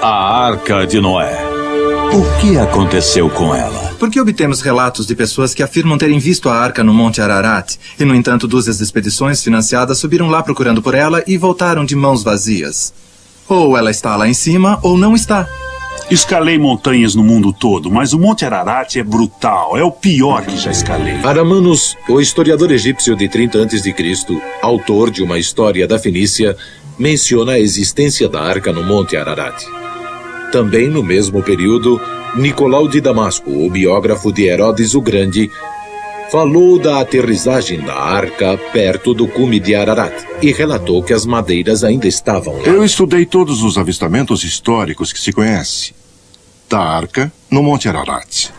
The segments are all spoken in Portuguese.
A Arca de Noé. O que aconteceu com ela? Porque obtemos relatos de pessoas que afirmam terem visto a arca no Monte Ararat. E, no entanto, dúzias de expedições financiadas subiram lá procurando por ela e voltaram de mãos vazias. Ou ela está lá em cima, ou não está. Escalei montanhas no mundo todo, mas o Monte Ararat é brutal. É o pior que já escalei. Aramanos, o historiador egípcio de 30 a.C., autor de uma história da Fenícia, menciona a existência da arca no Monte Ararat. Também no mesmo período, Nicolau de Damasco, o biógrafo de Herodes o Grande, falou da aterrissagem da arca perto do cume de Ararat e relatou que as madeiras ainda estavam lá. Eu estudei todos os avistamentos históricos que se conhece da arca no Monte Ararat.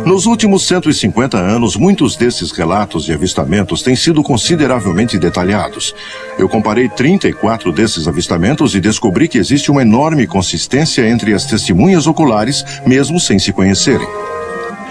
Nos últimos 150 anos, muitos desses relatos de avistamentos têm sido consideravelmente detalhados. Eu comparei 34 desses avistamentos e descobri que existe uma enorme consistência entre as testemunhas oculares, mesmo sem se conhecerem.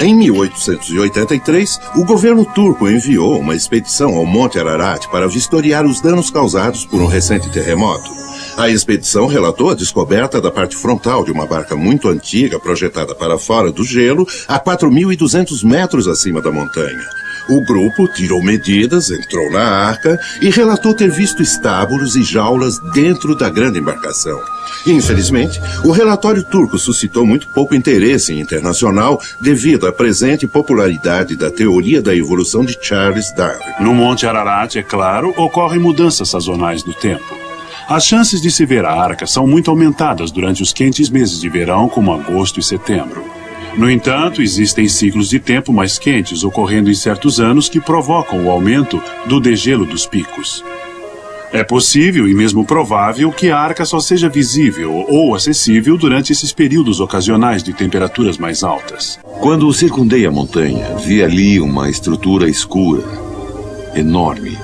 Em 1883, o governo turco enviou uma expedição ao Monte Ararat para vistoriar os danos causados por um recente terremoto. A expedição relatou a descoberta da parte frontal de uma barca muito antiga projetada para fora do gelo a 4.200 metros acima da montanha. O grupo tirou medidas, entrou na arca e relatou ter visto estábulos e jaulas dentro da grande embarcação. Infelizmente, o relatório turco suscitou muito pouco interesse internacional devido à presente popularidade da teoria da evolução de Charles Darwin. No Monte Ararat, é claro, ocorrem mudanças sazonais do tempo. As chances de se ver a arca são muito aumentadas durante os quentes meses de verão, como agosto e setembro. No entanto, existem ciclos de tempo mais quentes ocorrendo em certos anos que provocam o aumento do degelo dos picos. É possível e mesmo provável que a arca só seja visível ou acessível durante esses períodos ocasionais de temperaturas mais altas. Quando circundei a montanha, vi ali uma estrutura escura, enorme,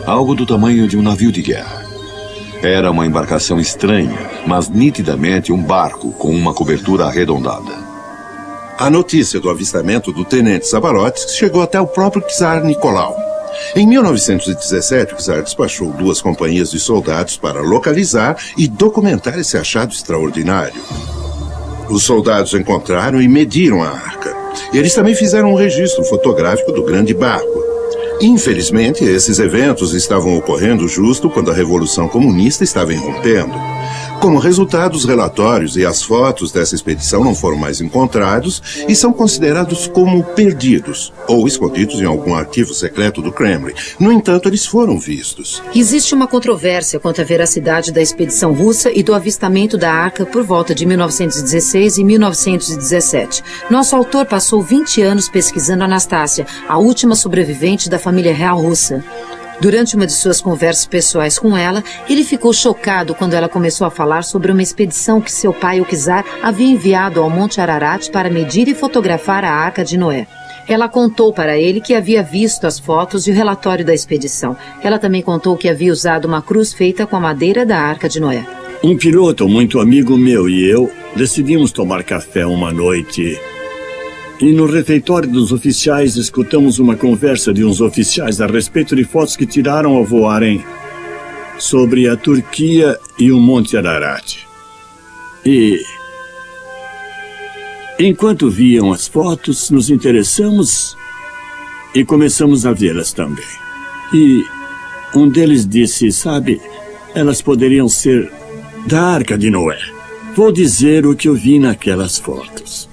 algo do tamanho de um navio de guerra. Era uma embarcação estranha, mas nitidamente um barco com uma cobertura arredondada. A notícia do avistamento do tenente Sabarotes chegou até o próprio czar Nicolau. Em 1917, o czar despachou 2 companhias de soldados para localizar e documentar esse achado extraordinário. Os soldados encontraram e mediram a arca. Eles também fizeram um registro fotográfico do grande barco. Infelizmente, esses eventos estavam ocorrendo justo quando a Revolução Comunista estava irrompendo. Como resultado, os relatórios e as fotos dessa expedição não foram mais encontrados e são considerados como perdidos ou escondidos em algum arquivo secreto do Kremlin. No entanto, eles foram vistos. Existe uma controvérsia quanto à veracidade da expedição russa e do avistamento da arca por volta de 1916 e 1917. Nosso autor passou 20 anos pesquisando Anastácia, a última sobrevivente da família real russa. Durante uma de suas conversas pessoais com ela, ele ficou chocado quando ela começou a falar sobre uma expedição que seu pai, o czar, havia enviado ao Monte Ararat para medir e fotografar a Arca de Noé. Ela contou para ele que havia visto as fotos e o relatório da expedição. Ela também contou que havia usado uma cruz feita com a madeira da Arca de Noé. Um piloto muito amigo meu e eu decidimos tomar café uma noite. E no refeitório dos oficiais escutamos uma conversa de uns oficiais a respeito de fotos que tiraram ao voarem sobre a Turquia e o Monte Ararat. E enquanto viam as fotos, nos interessamos e começamos a vê-las também. E um deles disse, sabe, elas poderiam ser da Arca de Noé. Vou dizer o que eu vi naquelas fotos.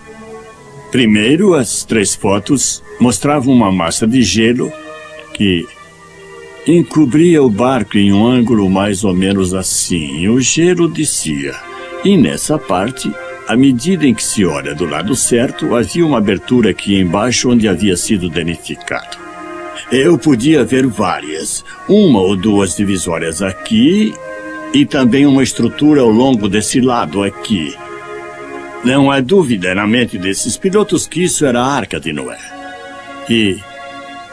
Primeiro, as 3 fotos mostravam uma massa de gelo que encobria o barco em um ângulo mais ou menos assim, e o gelo descia. E nessa parte, à medida em que se olha do lado certo, havia uma abertura aqui embaixo onde havia sido danificado. Eu podia ver várias, 1 ou 2 divisórias aqui e também uma estrutura ao longo desse lado aqui. Não há dúvida na mente desses pilotos que isso era a Arca de Noé. E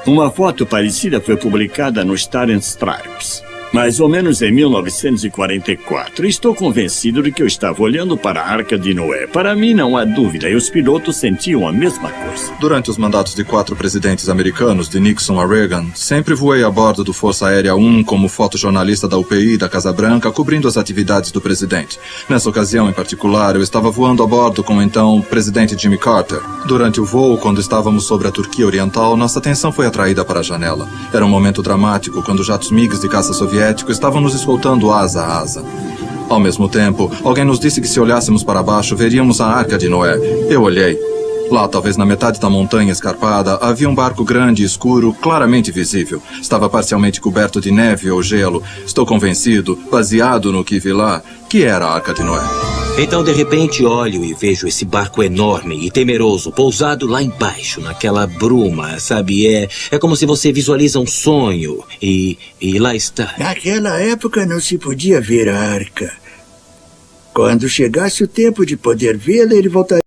uma foto parecida foi publicada no Star and Stripes. Mais ou menos em 1944. Estou convencido de que eu estava olhando para a Arca de Noé. Para mim, não há dúvida, e os pilotos sentiam a mesma coisa. Durante os mandatos de 4 presidentes americanos, de Nixon a Reagan, sempre voei a bordo do Força Aérea 1 como fotojornalista da UPI da Casa Branca, cobrindo as atividades do presidente. Nessa ocasião, em particular, eu estava voando a bordo com o então presidente Jimmy Carter. Durante o voo, quando estávamos sobre a Turquia Oriental, nossa atenção foi atraída para a janela. Era um momento dramático quando jatos MiGs de caça soviéticos estavam nos escoltando asa a asa. Ao mesmo tempo, alguém nos disse que se olhássemos para baixo, veríamos a Arca de Noé. Eu olhei. Lá, talvez na metade da montanha escarpada, havia um barco grande e escuro, claramente visível. Estava parcialmente coberto de neve ou gelo. Estou convencido, baseado no que vi lá, que era a Arca de Noé. Então, de repente, olho e vejo esse barco enorme e temeroso, pousado lá embaixo, naquela bruma, sabe? É como se você visualiza um sonho e lá está. Naquela época não se podia ver a arca. Quando chegasse o tempo de poder vê-la, ele voltaria.